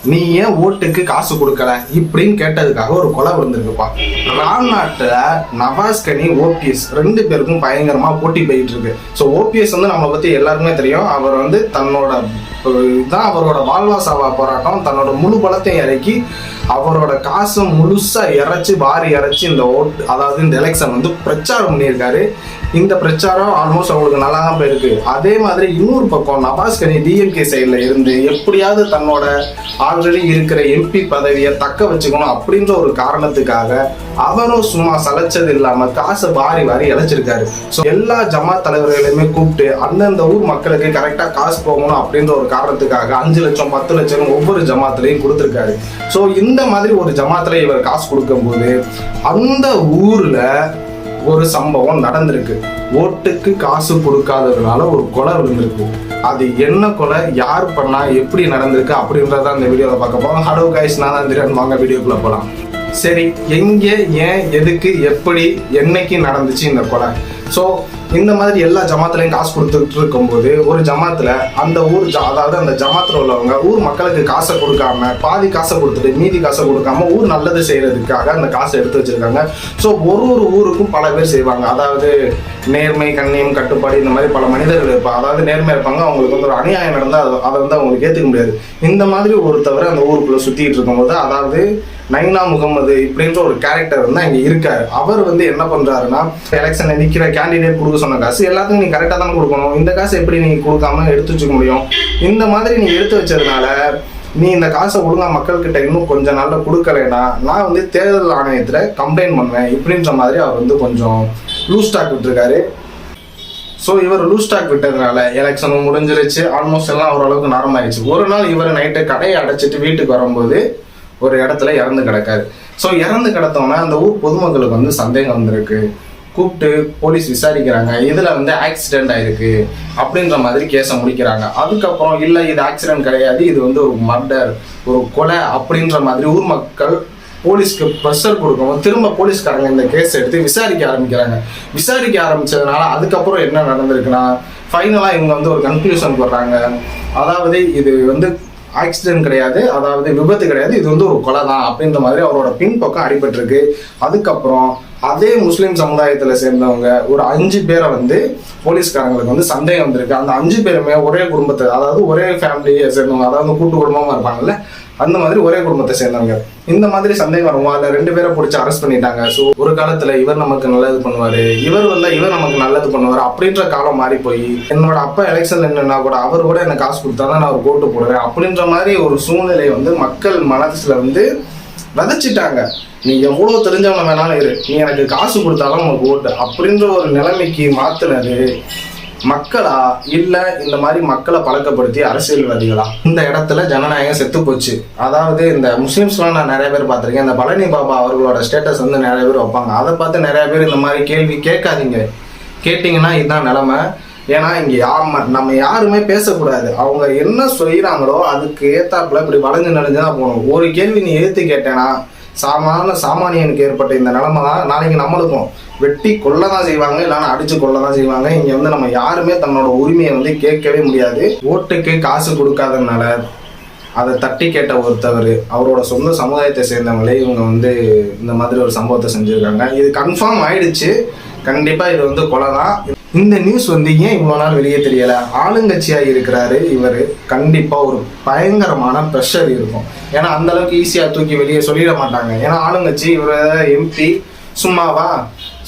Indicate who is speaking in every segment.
Speaker 1: நீ ஏன் ஓட்டுக்கு காசு கொடுக்கல இப்படின்னு கேட்டதுக்காக ஒரு கொலை விழுந்திருக்குப்பா. ராம்நாட்டில் நவாஸ் கனி ஓபிஎஸ் ரெண்டு பேருக்கும் பயங்கரமா போட்டி போயிட்டு இருக்கு. ஸோ ஓபிஎஸ் வந்து நம்மளை பத்தி எல்லாருக்குமே தெரியும். அவர் வந்து தன்னோட இதுதான் அவரோட வாழ்வாசாவா போராட்டம், தன்னோட முழு பலத்தையும் இறக்கி அவரோட காசை முழுசா வாரி இறைச்சி இந்த ஓட்டு, அதாவது இந்த எலெக்ஷன் வந்து பிரச்சாரம் பண்ணியிருக்காரு. இந்த பிரச்சாரம் ஆல்மோஸ்ட் அவங்களுக்கு நல்லா தான் போயிருக்கு. அதே மாதிரி இன்னொரு பக்கம் நவாஸ் கனி டிஎம்கே சைடில் இருந்து எப்படியாவது தன்னோட ஆல்ரெடி இருக்கிற எம்பி பதவியை தக்க வச்சுக்கணும் அப்படின்ற ஒரு காரணத்துக்காக அவரும் சும்மா சலைச்சது இல்லாம காசை வாரி இழைச்சிருக்காரு. ஸோ எல்லா ஜமாத் தலைவர்களையுமே கூப்பிட்டு அந்தந்த ஊர் மக்களுக்கு கரெக்டா காசு போகணும் அப்படின்ற ஒரு காரணத்துக்காக 5 லட்சம் 10 லட்சம் ஒவ்வொரு ஜமாத்திலையும் கொடுத்துருக்காரு. ஸோ இந்த மாதிரி ஒரு ஜமாத்துல இவர் காசு கொடுக்கும் போது அந்த ஊர்ல ஒரு சம்பவம் நடந்திருக்கு. ஓட்டுக்கு காசு கொடுக்காததுனால ஒரு கொலை விழுந்திருக்கு. அது என்ன கொலை, யார் பண்ணா, எப்படி நடந்திருக்கு அப்படின்றத இந்த வீடியோல பார்க்க போறோம். ஹலோ கைஸ், நான் தான் திரன். வாங்க வீடியோக்குள்ள போலாம். சரி, எங்க, ஏன், எதுக்கு, எப்படி, என்னைக்கு நடந்துச்சு இந்த கொலை? ஸோ இந்த மாதிரி எல்லா ஜமாத்துலையும் காசு கொடுத்துட்டு இருக்கும்போது ஒரு ஜமாத்துல அந்த ஊர் அதாவது அந்த ஜமாத்துல உள்ளவங்க ஊர் மக்களுக்கு காசை கொடுக்காம பாதி காசை கொடுத்துட்டு மீதி காசை கொடுக்காம ஊர் நல்லது செய்யறதுக்காக அந்த காசை எடுத்து வச்சிருக்காங்க. ஸோ ஒரு ஊருக்கும் பல பேர் செய்வாங்க. அதாவது நேர்மை, கண்ணியம், கட்டுப்பாடு, இந்த மாதிரி பல மனிதர்கள் இருப்பாங்க. அதாவது நேர்மையா இருப்பாங்க. அவங்களுக்கு வந்து ஒரு அநியாயம் நடந்தால் அதை வந்து அவங்களுக்கு ஏற்றுக்க முடியாது. இந்த மாதிரி ஒருத்தவர் அந்த ஊருக்குள்ள சுத்திட்டு இருக்கும்போது, அதாவது நைனா முகமது இப்படின்ற ஒரு கேரக்டர் வந்து அங்கே இருக்காரு. அவர் வந்து என்ன பண்றாருன்னா, எலெக்ஷன்ல நிற்கிற கேண்டிடேட் கொடுக்க சொன்ன காசு எல்லாத்துக்கும் நீ கரெக்டாக தானே கொடுக்கணும், இந்த காசு எப்படி நீ கொடுக்காம எடுத்து வச்சுக்க முடியும்? இந்த மாதிரி நீ எடுத்து வச்சதுனால நீ இந்த காசை ஒழுங்கா மக்கள்கிட்ட இன்னும் கொஞ்சம் நாள்ல கொடுக்கலைன்னா நான் வந்து தேர்தல் ஆணையத்துல கம்ப்ளைண்ட் பண்ணுவேன் இப்படின்ற மாதிரி அவர் வந்து கொஞ்சம் லூஸ் டாக் விட்டுருக்காரு. ஸோ இவர் லூஸ் ஸ்டாக் விட்டதுனால எலெக்ஷனும் முடிஞ்சிருச்சு. ஆல்மோஸ்ட் எல்லாம் ஓரளவுக்கு நார்மல் ஆயிடுச்சு. ஒரு நாள் இவர் நைட்டு கடையை அடைச்சிட்டு வீட்டுக்கு வரும்போது ஒரு இடத்துல இறந்து கிடக்காரு. ஸோ இறந்து கிடத்தோன்னா அந்த ஊர் பொதுமக்களுக்கு வந்து சந்தேகம் வந்திருக்கு. கூப்பிட்டு போலீஸ் விசாரிக்கிறாங்க. இதில் வந்து ஆக்சிடென்ட் ஆயிருக்கு அப்படின்ற மாதிரி கேஸை முடிக்கிறாங்க. அதுக்கப்புறம் இல்லை, இது ஆக்சிடென்ட் கிடையாது, இது வந்து ஒரு மர்டர், ஒரு கொலை அப்படின்ற மாதிரி ஊர் மக்கள் போலீஸ்க்கு ப்ரெஷர் கொடுக்கவும் திரும்ப போலீஸ்காரங்க இந்த கேஸ் எடுத்து விசாரிக்க ஆரம்பிக்கிறாங்க. விசாரிக்க ஆரம்பிச்சதுனால அதுக்கப்புறம் என்ன நடந்திருக்குன்னா, ஃபைனலாக இவங்க வந்து ஒரு கன்க்ளூஷன் போடுறாங்க. அதாவது இது வந்து ஆக்சிடென்ட் கிடையாது, அதாவது விபத்து கிடையாது, இது வந்து ஒரு கொலை தான் அப்படின்ற மாதிரி அவரோட பின்பக்கம் அடிபட்டிருக்கு. அதுக்கப்புறம் அதே முஸ்லீம் சமுதாயத்துல சேர்ந்தவங்க ஒரு 5 பேரை வந்து போலீஸ்காரங்களுக்கு வந்து சந்தேகம் வந்திருக்கு. அந்த 5 பேருமே ஒரே குடும்பத்தை, அதாவது ஒரே ஃபேமிலியை சேர்ந்தவங்க, அதாவது கூட்டு குடும்பமா இருப்பாங்கல்ல, அந்த மாதிரி ஒரே குடும்பத்தை சேர்ந்தவங்க. இந்த மாதிரி சந்தேகம் வருமா, இல்லை 2 பேரை பிடிச்சி அரெஸ்ட் பண்ணிட்டாங்க. ஸோ ஒரு காலத்துல இவர் நமக்கு நல்லது பண்ணுவாரு, இவர் நமக்கு நல்லது பண்ணுவாரு அப்படின்ற காலம் மாறி போய் என்னோட அப்பா எலெக்ஷன்ல என்னன்னா கூட அவர் கூட எனக்கு காசு கொடுத்தாதான் நான் ஒரு ஓட்டு போடுறேன் அப்படின்ற மாதிரி ஒரு சூழ்நிலை வந்து மக்கள் மனசுல வந்து விதைச்சிட்டாங்க. நீ எவ்வளவு தெரிஞ்சவன வேணாலும் இரு, நீ எனக்கு காசு கொடுத்தாலும் உனக்கு ஓட்டு அப்படின்ற ஒரு நிலைமைக்கு மாத்துனது மக்களா இல்ல இந்த மாதிரி மக்களை பழக்கப்படுத்தி அரசியல்வாதிகளா? இந்த இடத்துல ஜனநாயகம் செத்து போச்சு. அதாவது இந்த முஸ்லிம்ஸ்லாம் நான் நிறைய பேர் பார்த்திருக்கேன். இந்த பழனி பாபா அவர்களோட ஸ்டேட்டஸ் வந்து நிறைய பேர் வைப்பாங்க. அதை பார்த்து நிறைய பேர் இந்த மாதிரி கேள்வி கேட்காதீங்க. கேட்டீங்கன்னா இதுதான் நிலைமை. ஏன்னா இங்க நம்ம யாருமே பேசக்கூடாது. அவங்க என்ன செய்யறாங்களோ அதுக்கு ஏத்தாப்புல இப்படி வளைஞ்சு நெளிஞ்சுதான் போகணும். ஒரு கேள்வி நீ எடுத்து கேட்டேன்னா சாமானியனுக்கு ஏற்பட்ட இந்த நிலைமை தான் நாளைக்கு நம்மளுக்கும் வெட்டி கொள்ளதான் செய்வாங்க, இல்லைன்னா அடிச்சு கொள்ளதான் செய்வாங்க. இங்க வந்து நம்ம யாருமே தன்னோட உரிமையை வந்து கேட்கவே முடியாது. ஓட்டுக்கு காசு கொடுக்காதனால அதை தட்டி கேட்ட ஒருத்தவர் அவரோட சொந்த சமுதாயத்தை சேர்ந்தவங்களே இவங்க வந்து இந்த மாதிரி ஒரு சம்பவத்தை செஞ்சிருக்காங்க. இது கன்ஃபார்ம் ஆயிடுச்சு. கண்டிப்பா இது வந்து கொலை தான். இந்த நியூஸ் வந்து ஏன் இவ்வளவு நாள் வெளியே தெரியல? ஆளுங்கட்சியா இருக்கிறாரு இவரு, கண்டிப்பா ஒரு பயங்கரமான ப்ரெஷர் இருக்கும். ஏன்னா அந்த அளவுக்கு ஈஸியா தூக்கி வெளியே சொல்லிட மாட்டாங்க. ஏன்னா ஆளுங்கட்சி, இவர எம்பி சும்மாவா?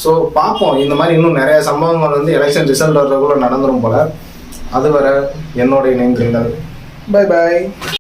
Speaker 1: ஸோ பார்ப்போம். இந்த மாதிரி இன்னும் நிறைய சம்பவங்கள் வந்து எலெக்ஷன் ரிசல்ட் வர்றதுக்குள்ள நடந்துரும் போல. அதுவரை என்னோட இணைந்திருங்கள். Bye bye.